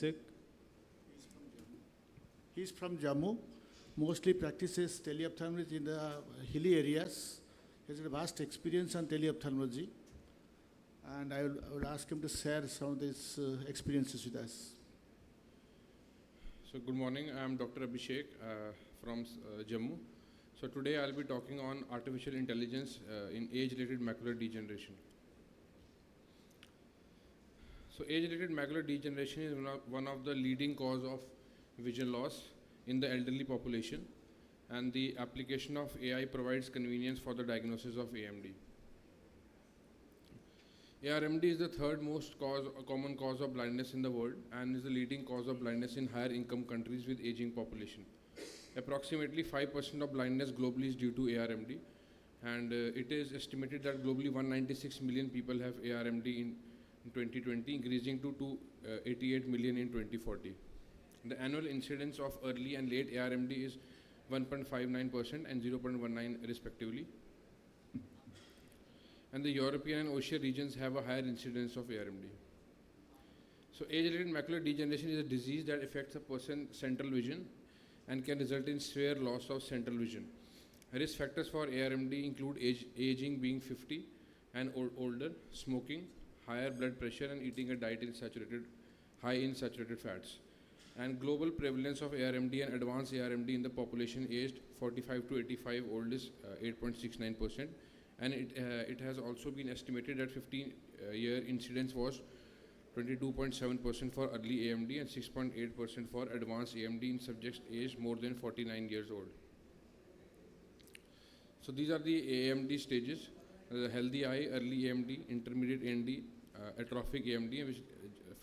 Sick. He's from Jammu. Mostly practices teleophthalmology in the hilly areas. He has a vast experience on teleophthalmology. And I would ask him to share some of these experiences with us. So good morning, I am Dr. Abhishek from Jammu. So today I'll be talking on artificial intelligence in age-related macular degeneration. So age-related macular degeneration is one of the leading cause of vision loss in the elderly population, and the application of AI provides convenience for the diagnosis of AMD. ARMD is the third most common cause of blindness in the world and is the leading cause of blindness in higher income countries with aging population. Approximately 5% of blindness globally is due to ARMD, and it is estimated that globally 196 million people have ARMD in 2020, increasing to 288 million in 2040. The annual incidence of early and late ARMD is 1.59% and 0.19 respectively. And the European and Asia regions have a higher incidence of ARMD. So age-related macular degeneration is a disease that affects a person's central vision and can result in severe loss of central vision. Risk factors for ARMD include aging, being 50 and older, smoking, higher blood pressure, and eating a diet high in saturated fats. And global prevalence of ARMD and advanced ARMD in the population aged 45 to 85 old is 8.69%. And it has also been estimated that 15-year incidence was 22.7% for early AMD and 6.8% for advanced AMD in subjects aged more than 49 years old. So these are the AMD stages: the healthy eye, early AMD, intermediate AMD, atrophic AMD, which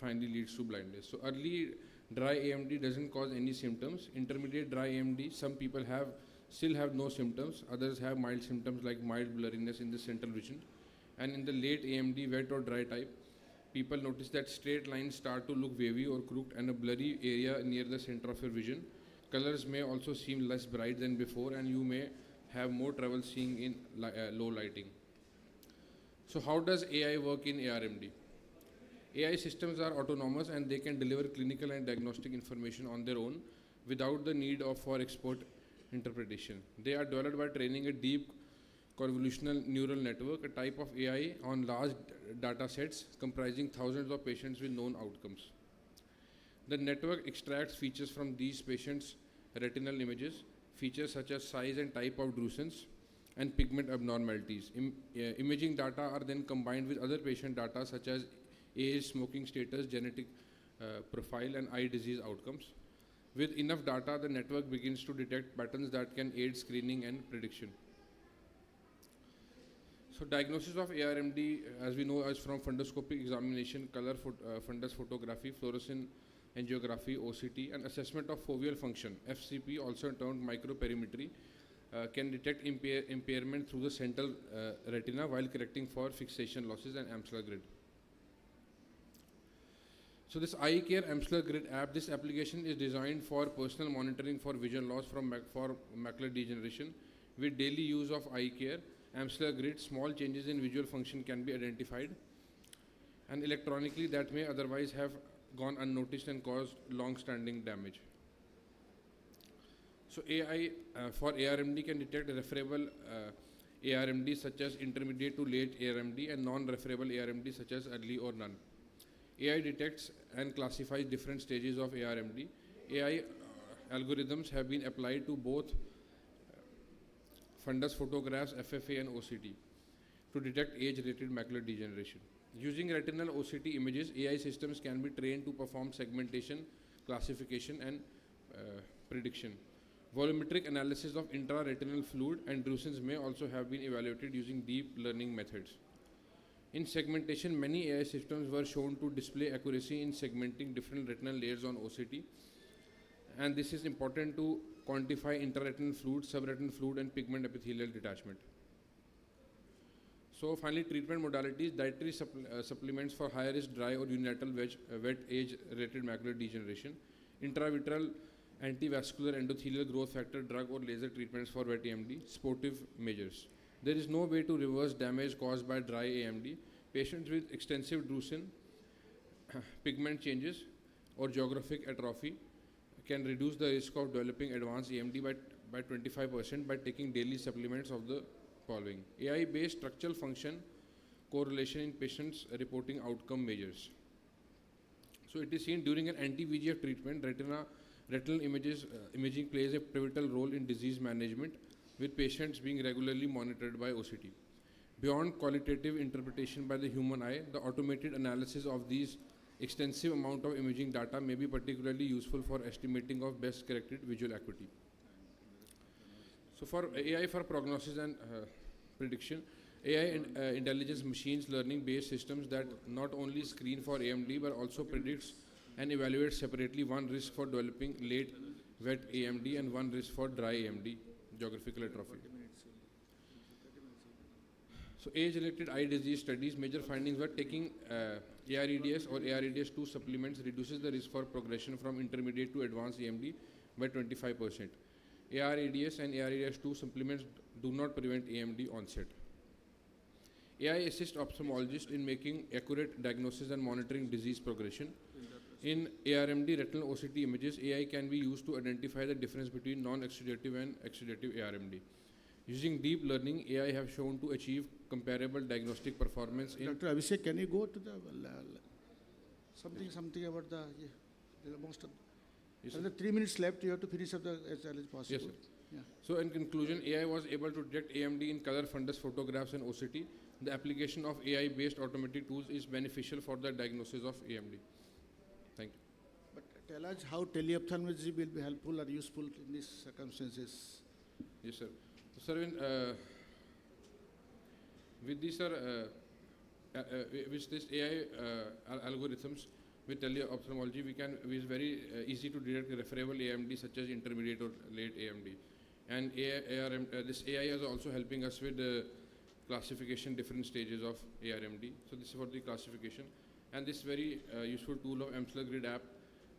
finally leads to blindness. So early dry AMD doesn't cause any symptoms. Intermediate dry AMD, some people still have no symptoms. Others have mild symptoms like mild blurriness in the central vision. And in the late AMD, wet or dry type, people notice that straight lines start to look wavy or crooked and a blurry area near the center of your vision. Colors may also seem less bright than before, and you may have more trouble seeing in low lighting. So how does AI work in ARMD? AI systems are autonomous and they can deliver clinical and diagnostic information on their own without the need for expert interpretation. They are developed by training a deep convolutional neural network, a type of AI on large data sets comprising thousands of patients with known outcomes. The network extracts features from these patients' retinal images, features such as size and type of drusen and pigment abnormalities. Imaging data are then combined with other patient data such as age, smoking status, genetic profile, and eye disease outcomes. With enough data, the network begins to detect patterns that can aid screening and prediction. So diagnosis of ARMD, as we know, is from fundoscopic examination, color fundus photography, fluorescein angiography, OCT, and assessment of foveal function, FCP, also termed microperimetry, can detect impairment through the central retina while correcting for fixation losses and Amsler grid. So this Eye Care Amsler Grid app, this application is designed for personal monitoring for vision loss for macular degeneration. With daily use of Eye Care Amsler Grid, small changes in visual function can be identified and electronically that may otherwise have gone unnoticed and caused long-standing damage. So AI for ARMD can detect referable ARMD such as intermediate to late ARMD and non-referable ARMD such as early or none. AI detects and classifies different stages of ARMD. AI algorithms have been applied to both fundus photographs, FFA, and OCT to detect age-related macular degeneration. Using retinal OCT images, AI systems can be trained to perform segmentation, classification, and prediction. Volumetric analysis of intraretinal fluid and drusen may also have been evaluated using deep learning methods. In segmentation, many AI systems were shown to display accuracy in segmenting different retinal layers on OCT, and this is important to quantify intraretinal fluid, subretinal fluid, and pigment epithelial detachment. So finally, treatment modalities: dietary supplements for high-risk dry or unilateral wet age-related macular degeneration, intravitreal antivascular endothelial growth factor drug or laser treatments for wet AMD, sportive measures. There is no way to reverse damage caused by dry AMD. Patients with extensive drusen pigment changes or geographic atrophy can reduce the risk of developing advanced AMD by 25% by taking daily supplements of the following: AI-based structural function correlation in patients reporting outcome measures. So it is seen during an anti-VEGF treatment, retinal imaging plays a pivotal role in disease management, with patients being regularly monitored by OCT. Beyond qualitative interpretation by the human eye, the automated analysis of these extensive amount of imaging data may be particularly useful for estimating of best corrected visual acuity. So for AI for prognosis and prediction, AI and intelligence machines learning based systems that not only screen for AMD but also predicts and evaluates separately one risk for developing late wet AMD and one risk for dry AMD, geographical atrophy. So age-related eye disease studies, major findings were taking AREDS or AREDS2 supplements reduces the risk for progression from intermediate to advanced AMD by 25%. AREDS and AREDS2 supplements do not prevent AMD onset. AI assists ophthalmologists in making accurate diagnosis and monitoring disease progression. In ARMD retinal OCT images, AI can be used to identify the difference between non-exudative and exudative ARMD. Using deep learning, AI have shown to achieve comparable diagnostic performance in... Dr. Abhishek, can you go to the something about the most of Yes, sir. another 3 minutes left. You have to finish up as early as possible. Yes, sir. Yeah. So in conclusion, AI was able to detect AMD in color fundus photographs and OCT. The application of AI-based automatic tools is beneficial for the diagnosis of AMD. Thank you. But tell us how teleophthalmology will be helpful or useful in these circumstances. Yes, sir. So, sir, with this, sir, with this AI algorithms with teleophthalmology, it's very easy to detect referable AMD such as intermediate or late AMD. And this AI is also helping us with classification different stages of ARMD. So this is for the classification. And this very useful tool of EMSLA Grid app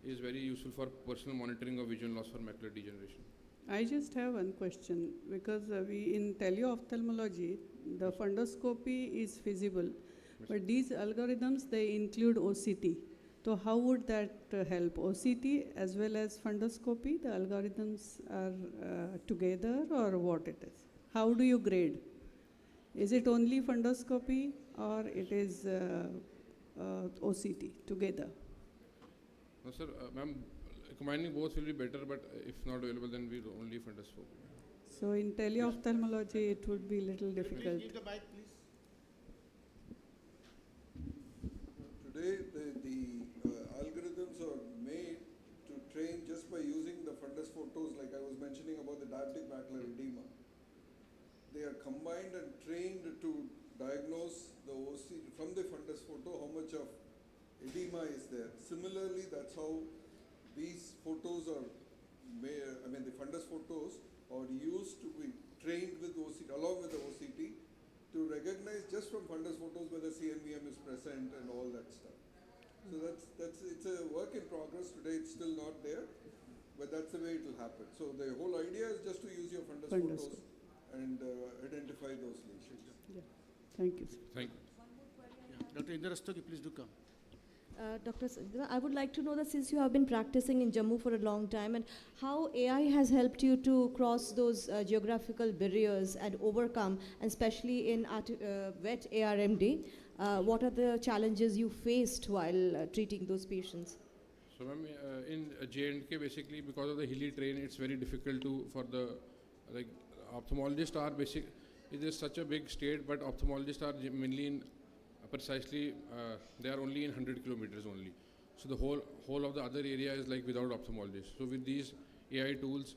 is very useful for personal monitoring of vision loss for macular degeneration. I just have one question, because we in teleophthalmology, the fundoscopy is feasible, but these algorithms, they include OCT. So how would that help? OCT as well as fundoscopy, the algorithms are together, or what it is? How do you grade? Is it only fundoscopy or it is OCT together? No, sir, ma'am, combining both will be better, but if not available, then we only fundoscopy. So in teleophthalmology, it would be a little difficult. Please give the mic, please. Today, the algorithms are made to train just by using the fundus photos, like I was mentioning about the diabetic macular edema. They are combined and trained to diagnose the OCT from the fundus photo, how much of edema is there. Similarly, that's how these photos are made, the fundus photos are used to be trained with OCT, along with the OCT, to recognize just from fundus photos whether CNVM is present and all that stuff. So it's a work in progress. Today it's still not there, but that's the way it will happen. So the whole idea is just to use your fundus photos and identify those lesions. Yeah. Thank you, sir. Thank you. Yeah. Dr. Indra Rastogi, please do come. Dr. Sandra, I would like to know that since you have been practicing in Jammu for a long time, and how AI has helped you to cross those geographical barriers and overcome, and especially in wet ARMD, what are the challenges you faced while treating those patients? So, ma'am, in J&K, basically, because of the hilly terrain, it's very difficult for the, ophthalmologists are it is such a big state, but ophthalmologists are mainly in, precisely, they are only in 100 kilometers only. So the whole of the other area is like without ophthalmologists. So with these AI tools,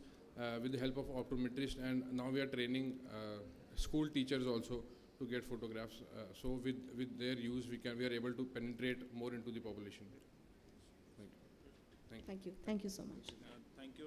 with the help of optometrists, and now we are training school teachers also to get photographs. So with their use, we are able to penetrate more into the population. Thank you. Thank you. Thank you so much. Thank you.